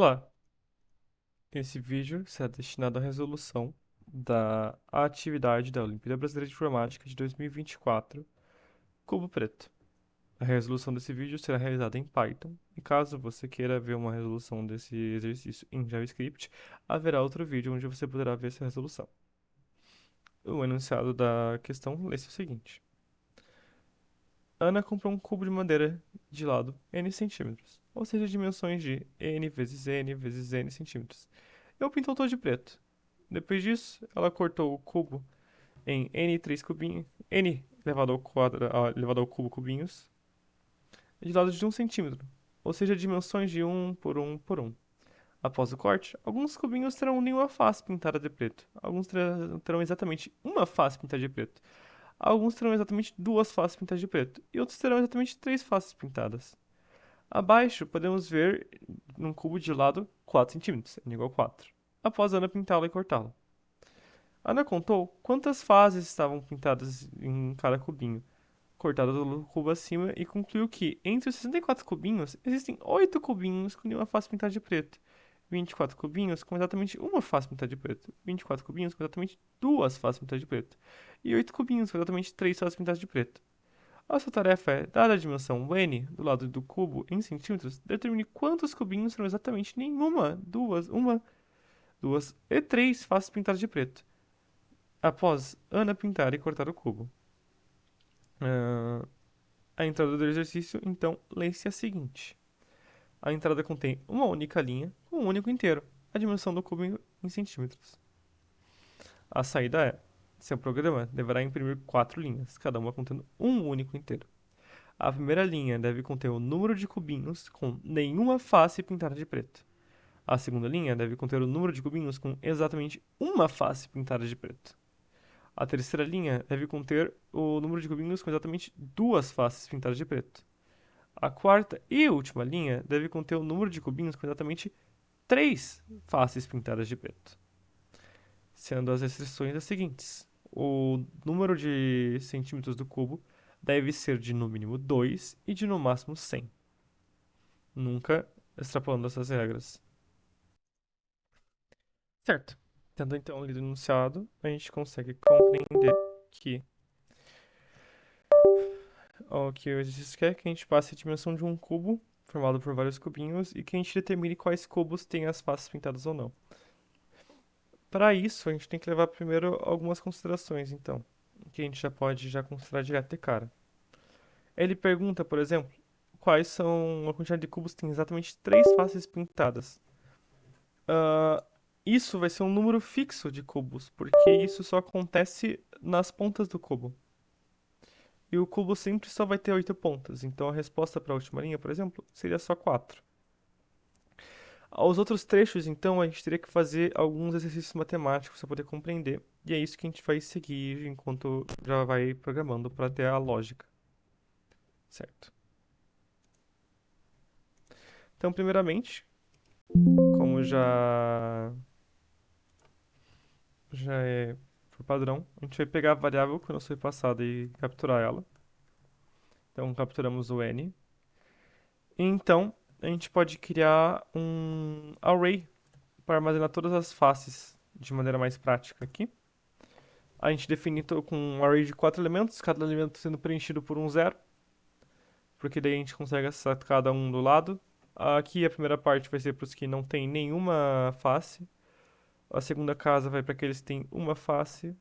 Olá, esse vídeo será destinado à resolução da atividade da Olimpíada Brasileira de Informática de 2024, Cubo Preto. A resolução desse vídeo será realizada em Python, e caso você queira ver uma resolução desse exercício em JavaScript, haverá outro vídeo onde você poderá ver essa resolução. O enunciado da questão lê-se o seguinte: Ana comprou um cubo de madeira de lado n centímetros, ou seja, dimensões de n vezes n vezes n centímetros. E o pintou todo de preto. Depois disso, ela cortou o cubo em n3 cubinhos, n elevado ao cubo cubinhos, de lados de 1 centímetro, ou seja, dimensões de 1 por 1 por 1. Após o corte, alguns cubinhos terão nenhuma face pintada de preto, alguns terão exatamente uma face pintada de preto, alguns terão exatamente duas faces pintadas de preto, e outros terão exatamente três faces pintadas. Abaixo, podemos ver num cubo de lado 4 centímetros, n igual a 4, após a Ana pintá-lo e cortá-lo. Ana contou quantas fases estavam pintadas em cada cubinho, cortado do cubo acima, e concluiu que, entre os 64 cubinhos, existem 8 cubinhos com nenhuma face pintada de preto, 24 cubinhos com exatamente uma face pintada de preto, 24 cubinhos com exatamente duas faces pintadas de preto, e 8 cubinhos com exatamente três faces pintadas de preto. A sua tarefa é, dada a dimensão n do lado do cubo em centímetros, determine quantos cubinhos terão exatamente nenhuma, duas e três faces pintadas de preto. Após Ana pintar e cortar o cubo. Ah, a entrada do exercício, então, lê-se a seguinte. A entrada contém uma única linha com um único inteiro, a dimensão do cubo em centímetros. A saída é, seu programa deverá imprimir 4 linhas, cada uma contendo um único inteiro. A primeira linha deve conter o número de cubinhos com nenhuma face pintada de preto. A segunda linha deve conter o número de cubinhos com exatamente uma face pintada de preto. A terceira linha deve conter o número de cubinhos com exatamente duas faces pintadas de preto. A quarta e última linha deve conter o número de cubinhos com exatamente três faces pintadas de preto. Sendo as restrições as seguintes: o número de centímetros do cubo deve ser de no mínimo 2 e de no máximo 100. Nunca extrapolando essas regras. Certo. Tendo então lido o enunciado, a gente consegue compreender que o que o exercício quer é que a gente passe a dimensão de um cubo, formado por vários cubinhos, e que a gente determine quais cubos têm as faces pintadas ou não. Para isso, a gente tem que levar primeiro algumas considerações, então, que a gente já pode considerar direto de cara. Ele pergunta, por exemplo, quais são a quantidade de cubos que tem exatamente três faces pintadas. Ah, isso vai ser um número fixo de cubos, porque isso só acontece nas pontas do cubo. E o cubo sempre só vai ter 8 pontas, então a resposta para a última linha, por exemplo, seria só 4. Aos outros trechos, então, a gente teria que fazer alguns exercícios matemáticos para poder compreender, e é isso que a gente vai seguir enquanto já vai programando para ter a lógica, certo? Então, primeiramente, como já é por padrão, a gente vai pegar a variável que nos foi passada e capturar ela. Então, capturamos o n. E então, a gente pode criar um array para armazenar todas as faces de maneira mais prática aqui. A gente define com um array de 4 elementos, cada elemento sendo preenchido por um zero, porque daí a gente consegue acessar cada um do lado. Aqui a primeira parte vai ser para os que não tem nenhuma face. A segunda casa vai para aqueles que têm uma face.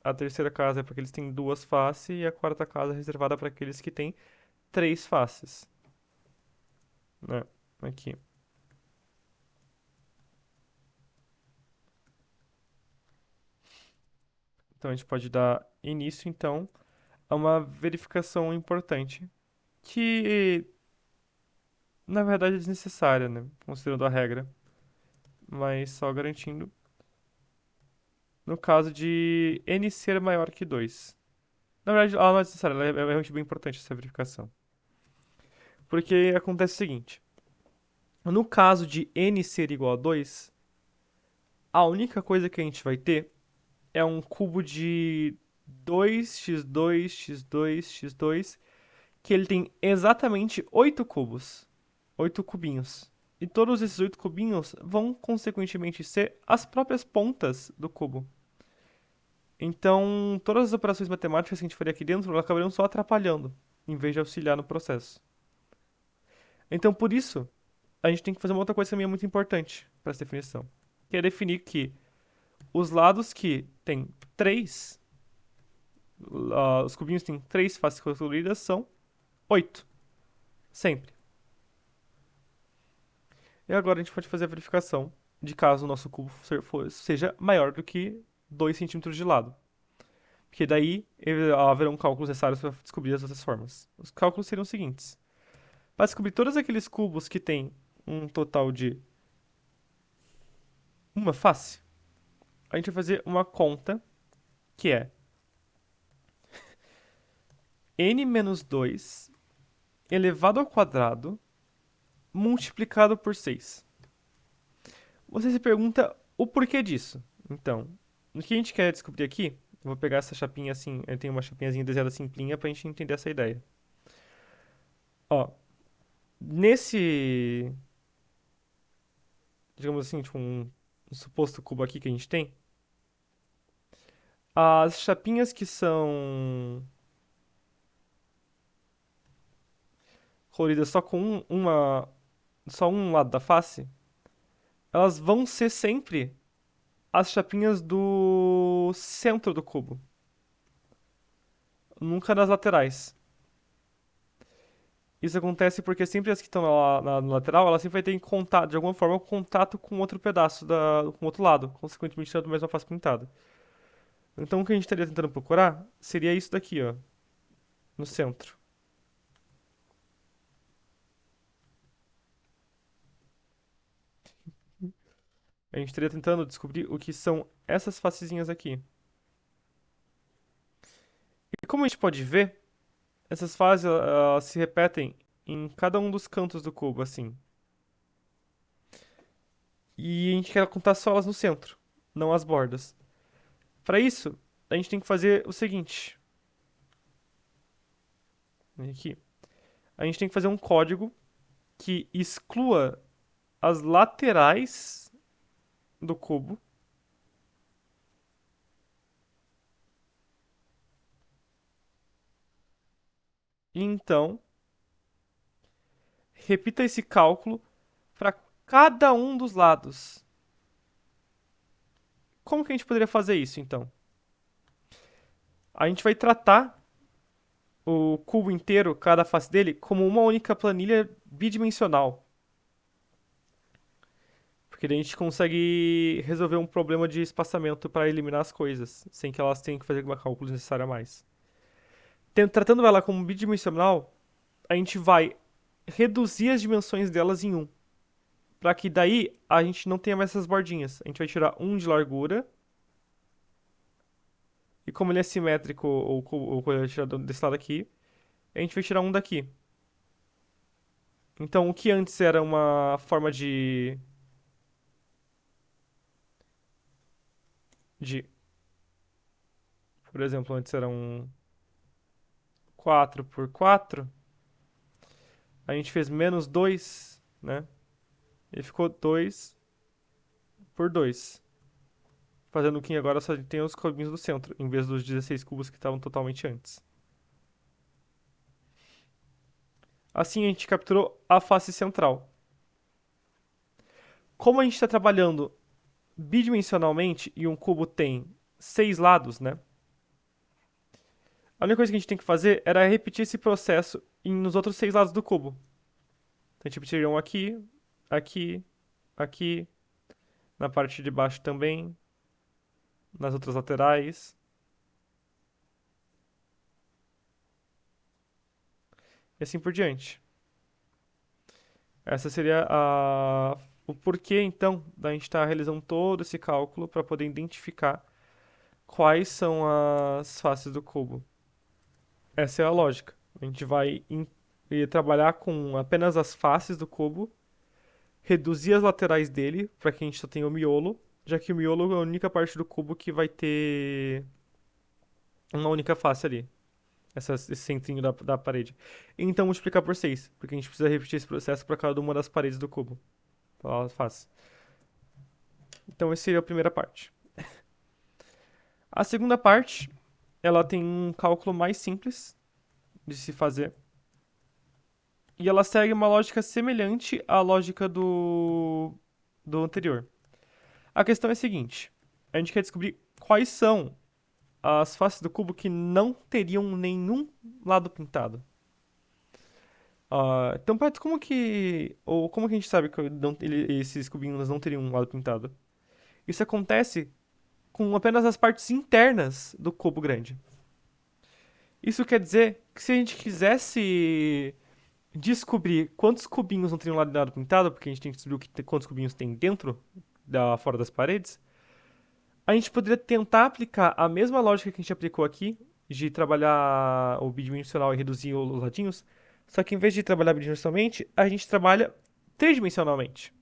A terceira casa é para aqueles que têm duas faces. E a quarta casa é reservada para aqueles que têm três faces. Né? Aqui. Então a gente pode dar início, então, a uma verificação importante, que na verdade é desnecessária, né? Considerando a regra, mas só garantindo no caso de n ser maior que 2. Na verdade, ela não é necessária, ela é realmente bem importante essa verificação. Porque acontece o seguinte: no caso de n ser igual a 2, a única coisa que a gente vai ter é um cubo de 2x2x2x2, que ele tem exatamente 8 cubos, 8 cubinhos. E todos esses 8 cubinhos vão, consequentemente, ser as próprias pontas do cubo. Então, todas as operações matemáticas que a gente faria aqui dentro, elas acabariam só atrapalhando, em vez de auxiliar no processo. Então, por isso, a gente tem que fazer uma outra coisa também muito importante para essa definição, que é definir que os lados que têm três, os cubinhos têm três faces coloridas são 8, sempre. E agora a gente pode fazer a verificação de caso o nosso cubo seja maior do que 2 centímetros de lado. Porque daí haverão cálculos necessários para descobrir as outras formas. Os cálculos seriam os seguintes. Para descobrir todos aqueles cubos que têm um total de uma face, a gente vai fazer uma conta que é n menos 2 elevado ao quadrado multiplicado por 6. Você se pergunta o porquê disso. Então, o que a gente quer descobrir aqui, eu vou pegar essa chapinha assim, eu tenho uma chapinhazinha desenhada simplinha pra gente entender essa ideia. Ó, nesse, digamos assim, tipo um suposto cubo aqui que a gente tem, as chapinhas que são coloridas só com só um lado da face, elas vão ser sempre as chapinhas do centro do cubo, nunca das laterais. Isso acontece porque sempre as que estão na lateral, ela sempre vai ter contato, de alguma forma, contato com outro pedaço, com outro lado, consequentemente tendo a mesma face pintada. Então o que a gente estaria tentando procurar seria isso daqui, ó, no centro. A gente estaria tentando descobrir o que são essas facezinhas aqui. E como a gente pode ver, essas fases elas se repetem em cada um dos cantos do cubo, assim. E a gente quer contar só elas no centro, não as bordas. Para isso, a gente tem que fazer o seguinte. Aqui. A gente tem que fazer um código que exclua as laterais do cubo. E então, repita esse cálculo para cada um dos lados. Como que a gente poderia fazer isso, então? A gente vai tratar o cubo inteiro, cada face dele, como uma única planilha bidimensional. Porque daí a gente consegue resolver um problema de espaçamento para eliminar as coisas, sem que elas tenham que fazer uma cálculo necessário a mais. Tratando ela como bidimensional, a gente vai reduzir as dimensões delas em um. Para que daí a gente não tenha mais essas bordinhas. A gente vai tirar um de largura. E como ele é simétrico, ou coisa tirar desse lado aqui, a gente vai tirar um daqui. Então o que antes era uma forma de por exemplo, antes era um 4 por 4, a gente fez menos 2, né? E ficou 2 por 2. Fazendo o que agora só tem os cubinhos do centro, em vez dos 16 cubos que estavam totalmente antes. Assim a gente capturou a face central. Como a gente está trabalhando bidimensionalmente e um cubo tem 6 lados, né? A única coisa que a gente tem que fazer era repetir esse processo nos outros 6 lados do cubo. Então a gente repetiria um aqui, aqui, aqui, na parte de baixo também, nas outras laterais, e assim por diante. Essa seria o porquê, então, da gente estar realizando todo esse cálculo para poder identificar quais são as faces do cubo. Essa é a lógica. A gente vai trabalhar com apenas as faces do cubo, reduzir as laterais dele para que a gente só tenha o miolo, já que o miolo é a única parte do cubo que vai ter uma única face ali. Esse centrinho da parede. E então multiplicar por 6, porque a gente precisa repetir esse processo para cada uma das paredes do cubo. pela face. Então, essa seria a primeira parte. A segunda parte, ela tem um cálculo mais simples de se fazer. E ela segue uma lógica semelhante à lógica do anterior. A questão é a seguinte: a gente quer descobrir quais são as faces do cubo que não teriam nenhum lado pintado. Então, Pato, como que a gente sabe que esses cubinhos não teriam um lado pintado? Isso acontece com apenas as partes internas do cubo grande. Isso quer dizer que se a gente quisesse descobrir quantos cubinhos não teriam lado pintado, porque a gente tem que descobrir quantos cubinhos tem dentro, fora das paredes, a gente poderia tentar aplicar a mesma lógica que a gente aplicou aqui, de trabalhar o bidimensional e reduzir os ladinhos, só que em vez de trabalhar bidimensionalmente, a gente trabalha tridimensionalmente.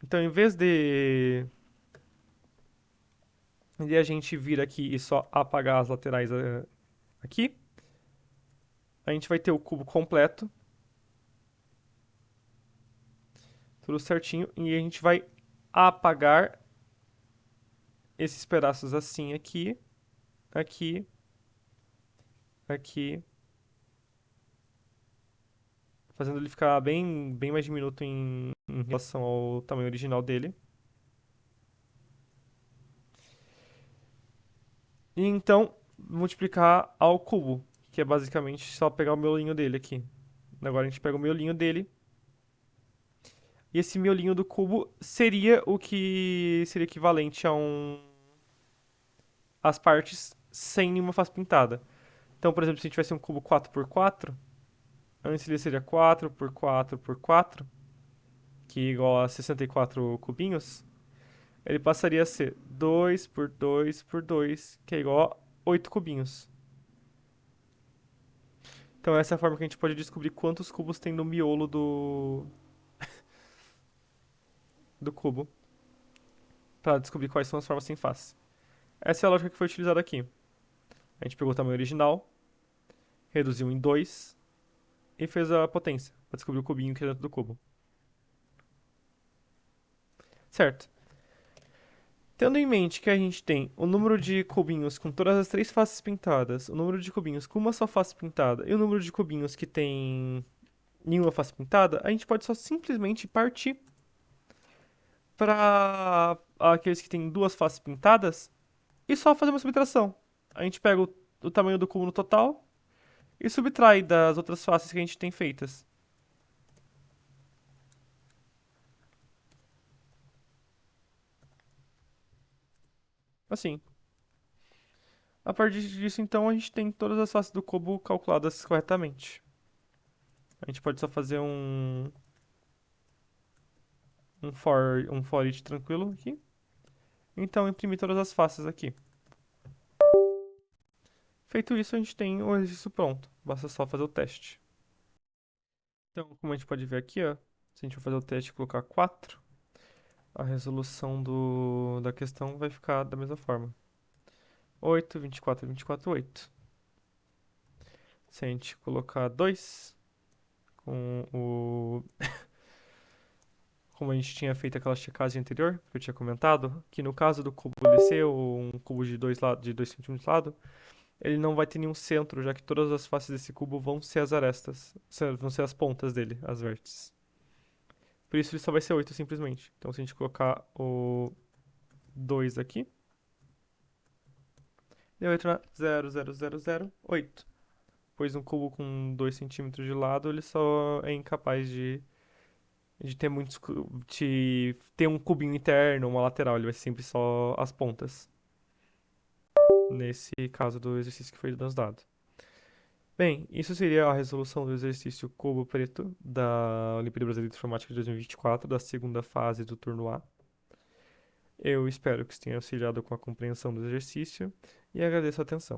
Então, em vez de a gente vir aqui e só apagar as laterais aqui, a gente vai ter o cubo completo, tudo certinho, e a gente vai apagar esses pedaços assim aqui, aqui, aqui, fazendo ele ficar bem mais diminuto em relação ao tamanho original dele. E então, multiplicar ao cubo, que é basicamente só pegar o miolinho dele aqui. Agora a gente pega o miolinho dele, e esse miolinho do cubo seria o que seria equivalente a as partes sem nenhuma face pintada. Então, por exemplo, se a gente tivesse um cubo 4x4, antes ele seria 4x4x4, que é igual a 64 cubinhos, ele passaria a ser 2x2x2, que é igual a 8 cubinhos. Então essa é a forma que a gente pode descobrir quantos cubos tem no miolo do cubo, para descobrir quais são as formas sem face. Essa é a lógica que foi utilizada aqui. A gente pegou o tamanho original, reduziu em 2 e fez a potência, para descobrir o cubinho que é dentro do cubo. Certo. Tendo em mente que a gente tem o número de cubinhos com todas as três faces pintadas, o número de cubinhos com uma só face pintada e o número de cubinhos que tem nenhuma face pintada, a gente pode só simplesmente partir para aqueles que têm duas faces pintadas e só fazer uma subtração. A gente pega o tamanho do cubo no total e subtrai das outras faces que a gente tem feitas. Assim. A partir disso, então, a gente tem todas as faces do cubo calculadas corretamente. A gente pode só fazer um for each tranquilo aqui. Então, imprimir todas as faces aqui. Feito isso, a gente tem o exercício pronto. Basta só fazer o teste. Então, como a gente pode ver aqui, ó, se a gente for fazer o teste e colocar 4, a resolução da questão vai ficar da mesma forma. 8, 24, 24, 8. Se a gente colocar 2, com o... como a gente tinha feito aquela checagem anterior, que eu tinha comentado, que no caso do cubo LC, ou um cubo de 2 centímetros de lado, ele não vai ter nenhum centro, já que todas as faces desse cubo vão ser as arestas, vão ser as pontas dele, as vértices. Por isso ele só vai ser 8 simplesmente. Então se a gente colocar o 2 aqui, ele vai retornar 0,0008. Pois um cubo com 2 centímetros de lado, ele só é incapaz de ter de ter um cubinho interno, uma lateral, ele vai ser sempre só as pontas. Nesse caso do exercício que foi nos dado. Bem, isso seria a resolução do exercício cubo preto da Olimpíada Brasileira de Informática de 2024, da segunda fase do turno A. Eu espero que isso tenha auxiliado com a compreensão do exercício e agradeço a atenção.